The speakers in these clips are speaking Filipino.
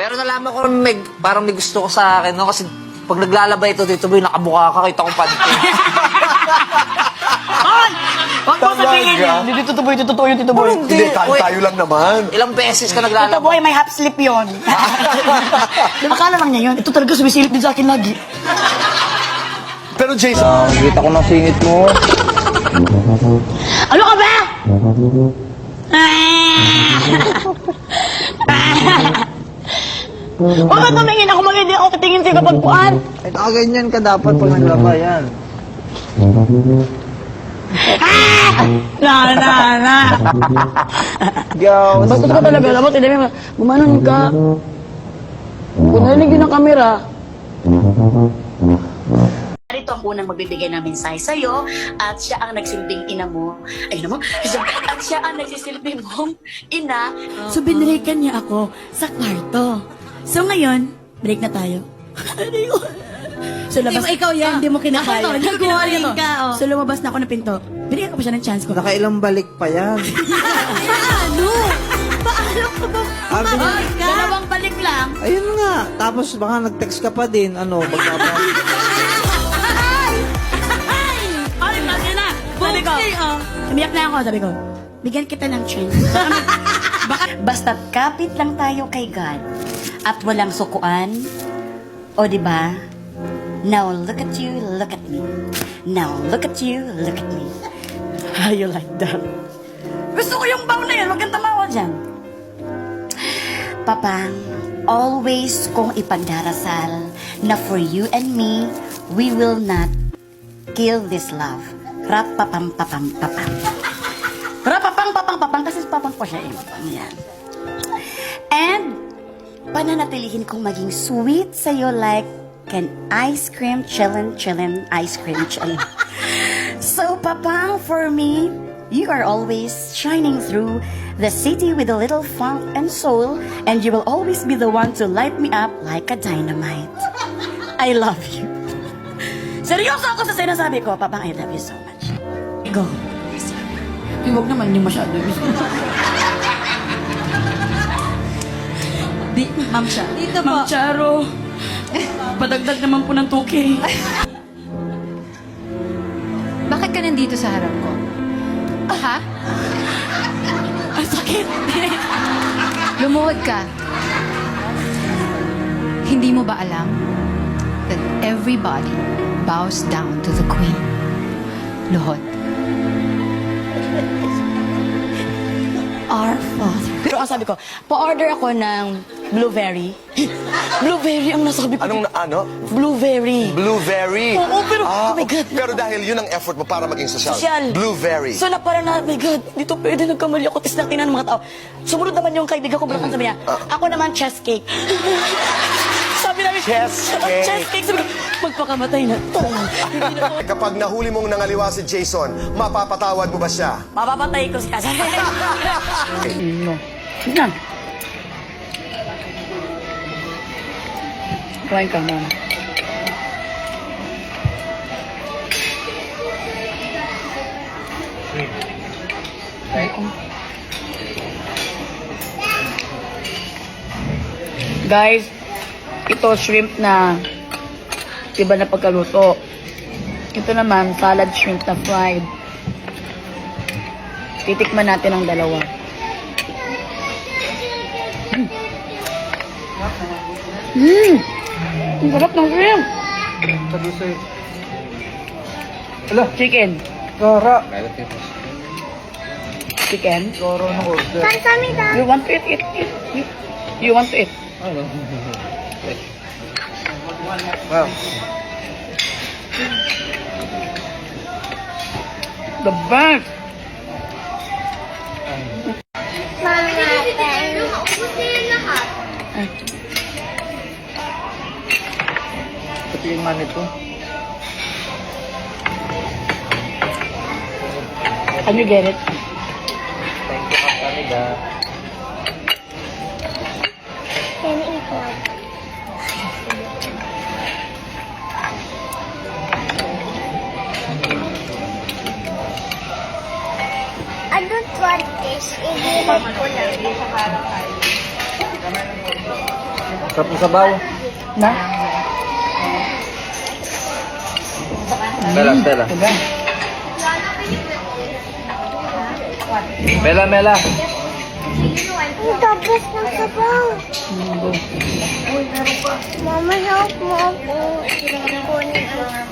Pero nalaman ko parang may gusto ko sa akin, no? Kasi pag naglalaba ito, Tito Boy, nakabuka ka, kita kong panty. Hoy! Huwag mo sabihin yun. Hindi, Tito Boy, totoo yun, Tito Boy. Hindi, Hindi, tayo lang naman. Ilang beses ka Tito naglalaba. Boy, may half slip yun. Akala lang niya yun. Ito talaga sumisilip din sa akin lagi. Pero Jason, Kita ko ng singit mo. Ano ka ba? Huwag ka tumingin ako, hindi ako titingin sa'yo kapag kuhan. Ay, ganyan ka dapat pag naglaba yan. Na. Gaw. Bastos ka talaga, dapat hindi mo. Gumanon ka. Kung narinig yun ang kamera. Ito ang unang magbibigay ng mensahe sa'yo at siya ang nagsilbing ina mo. Ay naman, at siya ang nagsisilbing mong ina. So, binreakan niya ako sa kwarto. So, ngayon, break na tayo. So, labas. Ikaw yan, hindi mo kinakaya. Ako to, hindi ko kinakaya to. ka, oh. So, lumabas na ako ng pinto. Binigyan ko pa siya ng chance ko. Nakailang balik pa yan. Paano? Paano ka ba? Umabot ka? Dalawang balik lang. Ayun nga. Tapos baka nag-text ka pa din. Ano, maglaba. Ay, kasi na. Sabi ko, Okay, oh. umiyak na ako, sabi ko, bigyan kita ng chance. Basta't kapit lang tayo kay God at walang sukuan. O diba? Now look at you, look at me. Now look at you, look at me. How you like that? Gusto ko yung bow na yan, wag kang tamawa dyan. Papang, always kong ipagdarasal na for you and me, we will not kill this love. Rapapam-papam-papam. Rapapang-papang-papang kasi papang ko siya eh. Ayan. And, pananatilihin kong maging sweet sa'yo like an ice cream chillin', ice cream chillin'. So, Papang, for me, you are always shining through the city with a little funk and soul, and you will always be the one to light me up like a dynamite. I love you. Seryoso ako sa sinasabi ko, Papang, I love you so much. Go. Ay, huwag naman yung masyado. Di, Ma'am Cha. Dito po. Ma'am Charo. Padagdag naman po ng 2K. Bakit ka nandito sa harap ko? Ha? Ang sakit. Lumuhod ka. Hindi mo ba alam that everybody bows down to the queen? Luhod. Our Father. Pero ang sabi ko, pa-order ako ng blueberry. Blueberry ang nasabi ko. anong ano? Blueberry. Blueberry. Oo, pero, oh my God. Pero dahil yun ang effort mo para maging social. Social. Blueberry. So na parang na, oh my God, dito pwede nagkamali ako. Tapos natin ng mga tao. Sumunod naman yung kaibigan ko, bulakan sabi niya, ako naman chess cake. Sabi namin, Chess cake. Chess cake. Sabi ko, magpakamatay na to. Hindi na ako. Kapag nahuli mong nangaliwa si Jason, mapapatawad mo ba siya? Mapapatay ko siya. No. Yan. Kumain ka, ma'am. Guys, ito shrimp na iba na pagkaluto. Ito naman, salad shrimp na fried. Titikman natin ang dalawa. Ang sarap ng shrimp. Chicken. Kara. Chicken. Kara na order. You want to eat? You want to eat? Wow. The best. Ito yung man ito. Can you get it? Thank you, Kapamida. I don't want this. Ihihan ko lang. Sarap ng sabaw. Na? Mela, Stella. Mela, Mela. Ang tapos ng sabaw. Mama, help mo ako. Kunin ang...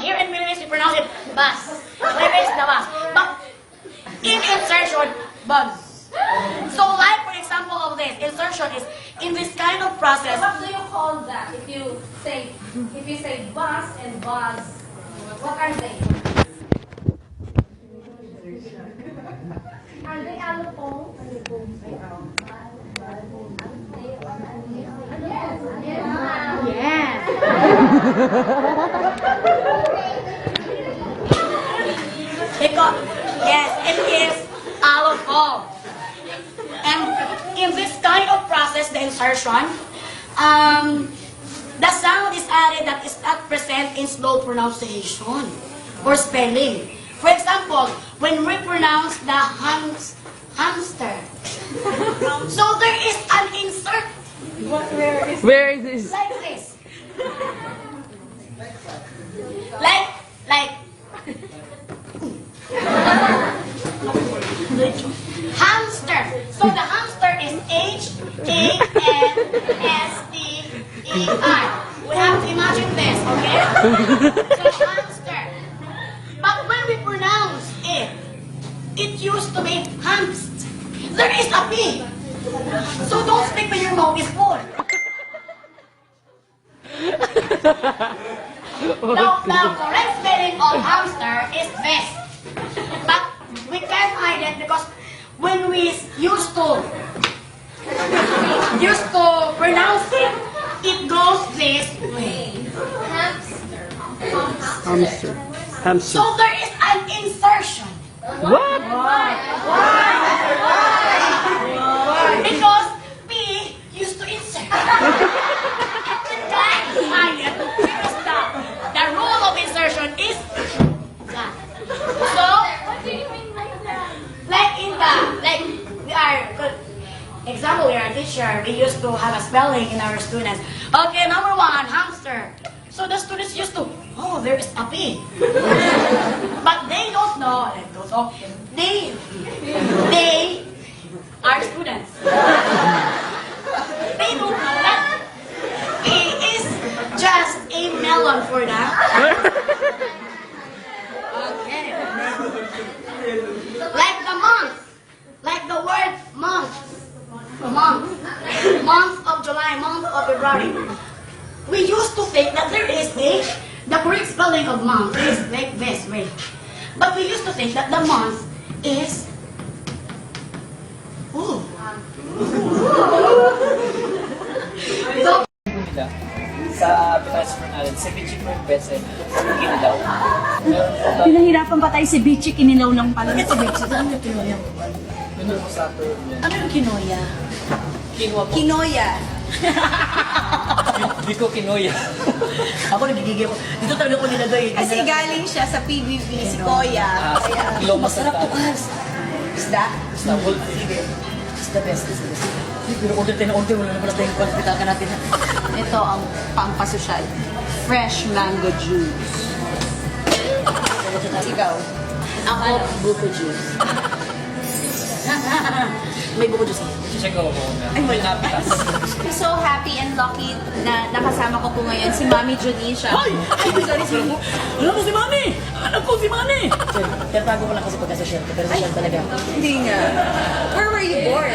Here in Philippines, we pronounce it bus. Where is the bus? But in insertion, bus. So like for example of this, insertion is in this kind of process. What do you call that? If you say bus and buzz, what are they? Are they allophone? Yes. Because, yes, it is allophone. And in this kind of process, the insertion, the sound is added that is not present in slow pronunciation or spelling. For example, when we pronounce the hamster, so there is an insert. Where is this? Like this. Like. Hamster. So the hamster is H-A-M-S-T-E-R. We have to imagine this, okay? So hamster. But when we pronounce it, it used to be hamst. There is a P. So don't speak when your mouth is full. Now, the correct spelling of hamster is this. But we can't hide it because when we used to pronounce it, it goes this way. Hamster. So there is an insertion. What? Because P used to insert. Because the rule of insertion is that. So, example, we are a teacher, we used to have a spelling in our students. Okay, number one, hamster. So the students used to, oh, there is a P. But they don't know. So they are students. They don't know that P is just a melon for them. Okay. Like the month. Like the word month. Month of July, month of February. We used to think that there is the correct spelling of month is like this way. But we used to think that the month is so, Sa transfer natin, si Pichi po yung best and kinilaw. pinahirapan pa tayo si Bichi, kinilaw lang pala. Si Bichi, saan yung kinoya? Yun po sa term yan. Ano yung kinoya? Kinuha po. Kinoya. Hindi ko kinuya. Ako nagigigil ko. Dito talaga ko nilagay. Kasi galing siya sa PBB, si Koya. Kaya, Ilo Masarap to, Kars. Isda? Basta whole Sige. It's the best. It's the best. Pero order tayo na order. Wala na pala tayong hospital ka natin. ito ang pampasosyal. Fresh mango juice. Ikaw. Ako, buko juice. May buko juice. check ko muna. May napitas. I'm so happy and lucky na nakasama ko po ngayon si Mami Junisha. Ay! Sorry. Alam mo si Mami! Alam ko si Mami! Tatago ko lang kasi pagka-social ko, pero social talaga. Hindi nga. Where were you born?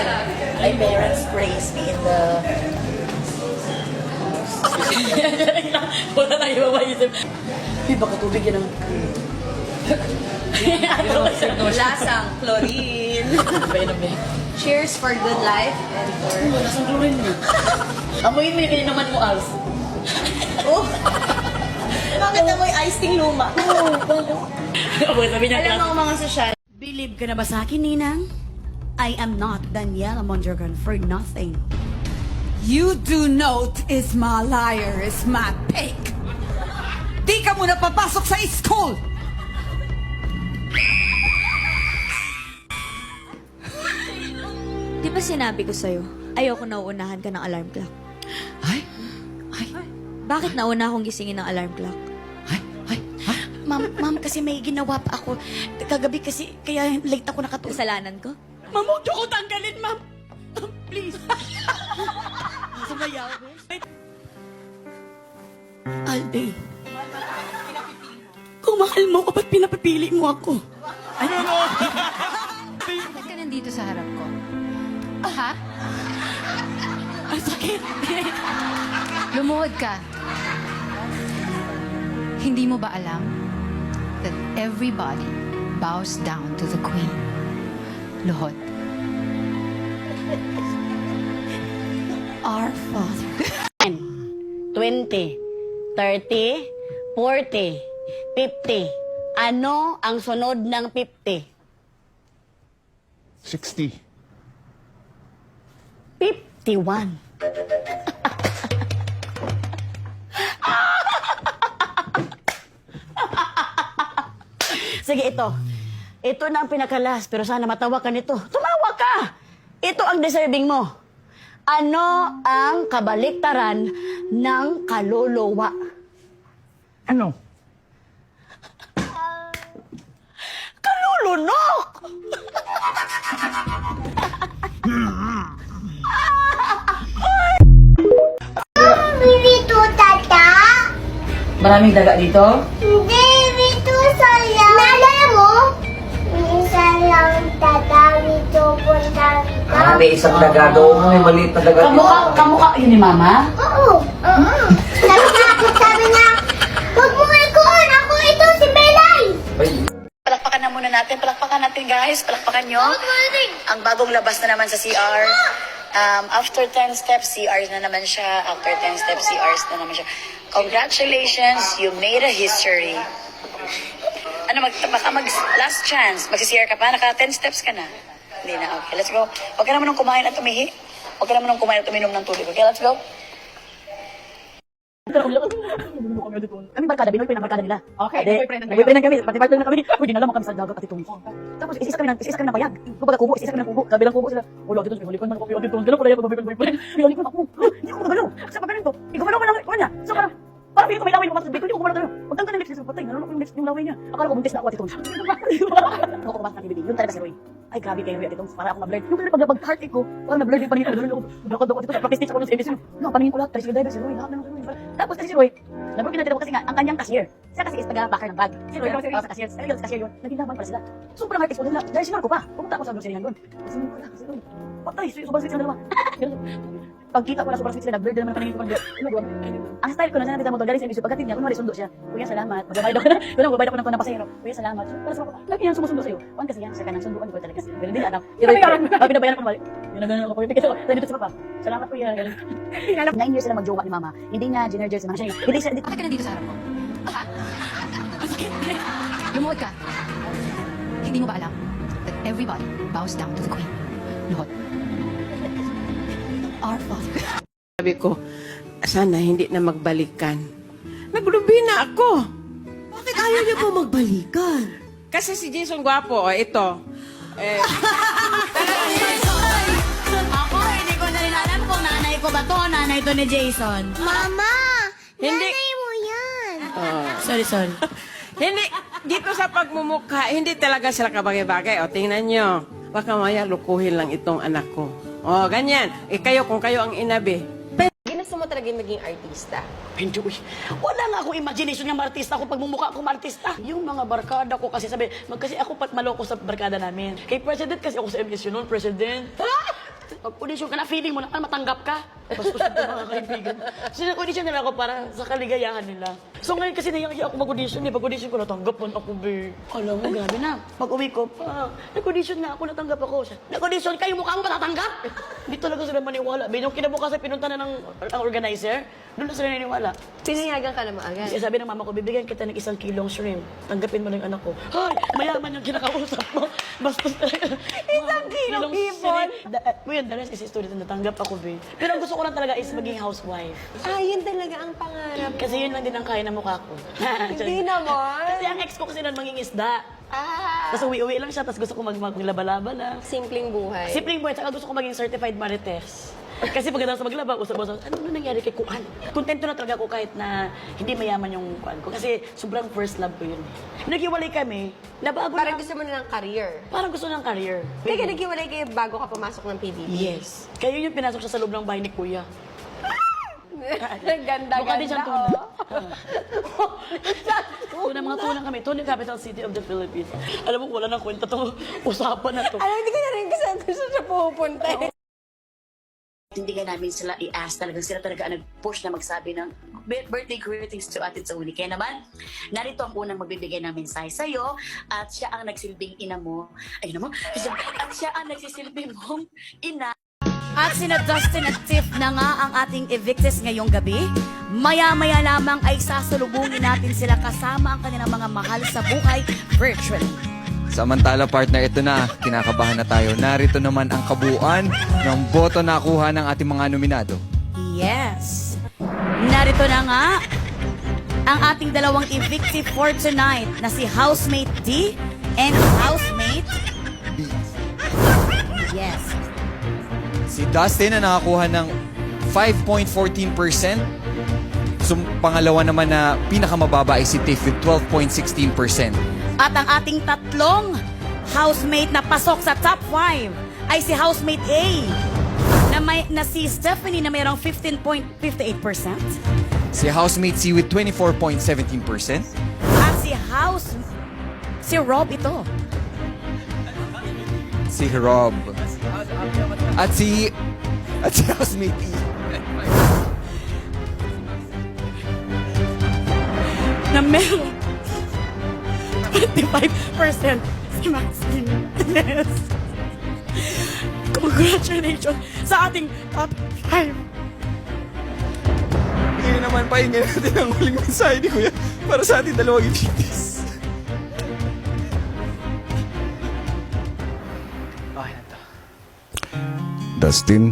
My parents raised me in the... Wala na yung maisip. Uy, baka tubig yan ang... Lasang chlorine. Cheers for good life and for... Lasang chlorine niya. Amoyin mo yung ininuman mo, Als. Oh! Bakit na mo yung iced tea luma? Amoy, sabi niya, Alam mo mga sosyal. believe ka na ba sa akin, Ninang? I am not Daniela Mondragon for nothing. You do note is my liar, is my pig. Di ka muna papasok sa school. Di ba sinabi ko sa'yo, ayoko nauunahan ka ng alarm clock? Ay. Bakit nauna akong gisingin ng alarm clock? Ma'am, kasi may ginawa pa ako. Kagabi kasi, kaya late ako nakatulog. Kasalanan ko? Ma'am, huwag niyo ko tanggalin, ma'am. Ma'am, please. Sumayaw. Alde. Kung mahal mo ko, ba't pinapipili mo ako? Ba't ka nandito sa harap ko? Ha? Ang sakit. Lumuhod ka. Hindi mo ba alam that everybody bows down to the Queen? Luhod. Our Father. 10, 20, 30, 40, 50. Ano ang sunod ng 50? 60. 51. Sige, ito. Ito na ang pinakalas, pero sana matawa ka nito. Tumawa ka! Ito ang deserving mo. Ano ang kabaliktaran ng kaluluwa? Ano? Kalulunok! Dito, tata? Maraming daga dito? Hindi, dito sayang. Nalala mo? Isa lang, tata, dito punta ka. May isang daga daw. May maliit na daga Kamukha yun ni Mama? Oo. Nagtakot sabi niya, huwag mo ikuon, ako ito si Belay. Palakpakan na muna natin. Palakpakan natin, guys. Palakpakan nyo. Ang bagong labas na naman sa CR. After 10 steps, CRs na naman siya. After 10 steps, CRs na naman siya. Congratulations, you made a history. Ano, last chance. Magsi-CR ka pa? Naka 10 steps ka na? Hindi na. Okay, let's go. Huwag ka naman nung kumain at tumihi. Huwag ka naman nung kumain at uminom ng tubig. Okay, let's go. Kami barkada, Binoy, pinang-barkada nila. Okay, boyfriend kami. Pati partner na kami. Uy, dinala mo kami sa dagat at itong. Tapos, isis kami ng payag. Kumbaga kubo, isis kami ng kubo. Kabilang kubo sila. Ulo, dito, pinulikon man ako, pinulikon. Ganun pala yung boyfriend. Pinulikon ako. Hindi ko magalaw. Kasi pagkanin to, igumalaw ko lang ako niya. So, parang pinulikon may laway mo. Hindi ko gumalaw tayo. Pagtanggal ng lips niya, patay. Nalulok yung laway niya. Akala ko buntis na ako at itong. Ako kumas na TBD. Yun talaga si Roy. Ay, grabe kayo at itong. Para ako ma-blurred. Yung talaga pag-heartache ko, parang na-blurred yung paningin ko. Dakot at ito. Practice teach ako sa ABC. No, paningin ko lahat. Tricycle driver si Roy. Lahat na si Roy. Tapos kasi si Roy, nabroken natin ako kasi nga, ang kanyang cashier. Siya kasi is taga-backer ng bag. Si Roy, sa cashier. Sa cashier yun. Naging laban pala sila. Sobrang heartache ko nila. Dahil sinor ko pa. Pumunta ako sa groceryhan doon. Sinor ko lang si Roy. Patay, sobrang sweet sila dalawa. Pagkita ko na sobrang sweet sila, nag-blurred naman paningin ko. Ang style ko na, sana natin mo galing sa ibig. Pagkatid niya, kunwari sundo siya. Kuya, salamat. Magbabayad ako na. Magbabayad ako ng pasahero. Kuya, salamat. Para sa mga, lagi yan sumusundo sa'yo. Kuwan kasi yan, siya ka ng sunduan ko talaga. Pero hindi alam. Pinabayaran ko naman. Ginagano ako. Nandito si Papa. Salamat, kuya. 9 years sila mag-jowa ni Mama. Hindi niya general si Mama. Hindi siya. Bakit ka nandito sa harap ko? Ha? Lumuhod ka. Hindi mo ba alam that everybody bows down to the Queen? Luhod. Our Father. Sabi ko, sana hindi na magbalikan. Naglubi na ako. Bakit ayaw niyo po magbalikan? Kasi si Jason Guapo, ito. Ako, hindi ko na rin alam kung nanay ko ba to, nanay to ni Jason. Mama, Hindi. nanay mo yan. Sorry. Hindi, dito sa pagmumukha, hindi talaga sila kabagay-bagay. O, tingnan nyo. Baka maya lukuhin lang itong anak ko. O, ganyan. Kayo, kung kayo ang inabi. Ginusto mo talaga maging artista? Hindi, uy. Wala nga akong imagination ng artista ako pagmumukha akong artista. Yung mga barkada ko kasi sabi, kasi ako pat maloko sa barkada namin. Kay President kasi ako sa MSU noon, President. Pag-audition ka na, feeling mo na matanggap ka. Bastos yung mga kaibigan. So, nag-audition nila ako para sa kaligayahan nila. So, ngayon kasi nahiya ako mag-audition. Pag-audition ko, natanggap man ako, be. Alam mo, grabe na. Pag-uwi ko, pa, nag-audition nga ako, natanggap ako. Nag-audition, kayo mukha mo patatanggap? Hindi talaga sila maniwala. Be, nung kinabukasan, pinunta na ng ang organizer, doon na sila naniniwala. Pinayagan ka naman agad. Kasi sabi ng mama ko, bibigyan kita ng 1 kilong shrimp. Tanggapin mo lang yung anak ko. Hay, mayaman yung kinakausap mo. Bastos talaga. 1 kilong ibon? Kuya, the rest is history na natanggap ako, be. Pero ang gusto ko lang talaga is maging housewife. Yun talaga ang pangarap. Kasi yun lang din ang kaya ng mukha ko. Hindi naman. Kasi ang ex ko kasi nun manging isda. Tapos uwi-uwi lang siya, tapos gusto ko maglaba-laba lang. Simpleng buhay. Simpleng buhay, saka gusto ko maging certified marites. Kasi pagkatapos sa maglaba, usap-usap, ano na nangyari kay Kuan? Kontento na talaga ako kahit na hindi mayaman yung Kuan ko. Kasi sobrang first love ko yun. Naghiwalay kami, nabago Parang na. gusto mo na ng career. Parang gusto ng career. Teka, naghiwalay kayo bago ka pumasok ng PBB? Yes. Kaya yun yung pinasok siya sa loob ng bahay ni Kuya. Ganda-ganda. Mukha din siyang tuna. oh. Tuna, mga tunang kami. Tuna, capital city of the Philippines. Alam mo, wala nang kwenta itong usapan na to. Alam, hindi ko na rin gusto siya pupunta eh. Hindi ka namin sila i-ask, talagang sila talaga ang nag-push na magsabi ng birthday greetings to Ate Sauli. Kaya naman, narito ang unang magbibigay ng mensahe sa'yo at siya ang nagsilbing ina mo. Ay naman, at siya ang nagsisilbing mong ina. At sina Dustin at Tiff na nga ang ating evictees ngayong gabi. Maya-maya lamang ay sasalubungin natin sila kasama ang kanilang mga mahal sa buhay virtually. Samantala partner, ito na, kinakabahan na tayo. Narito naman ang kabuuan ng boto na kuha ng ating mga nominado. Yes. Narito na nga ang ating dalawang evictee for tonight na si Housemate D and Housemate B. Yes. Si Dustin na nakakuha ng 5.14%. So, pangalawa naman na pinakamababa ay si Tiff with 12.16%. At ang ating tatlong housemate na pasok sa top 5 ay si Housemate A na si Stephanie na mayroong 15.58%. Si Housemate C with 24.17%. At si Rob ito. Si Rob. At si Housemate E. Na meron 25% si Maxine. Yes. Congratulations sa ating top 5. Ngayon naman, pakinggan natin ang huling mensahe ni Kuya para sa ating dalawang evictees. Dustin,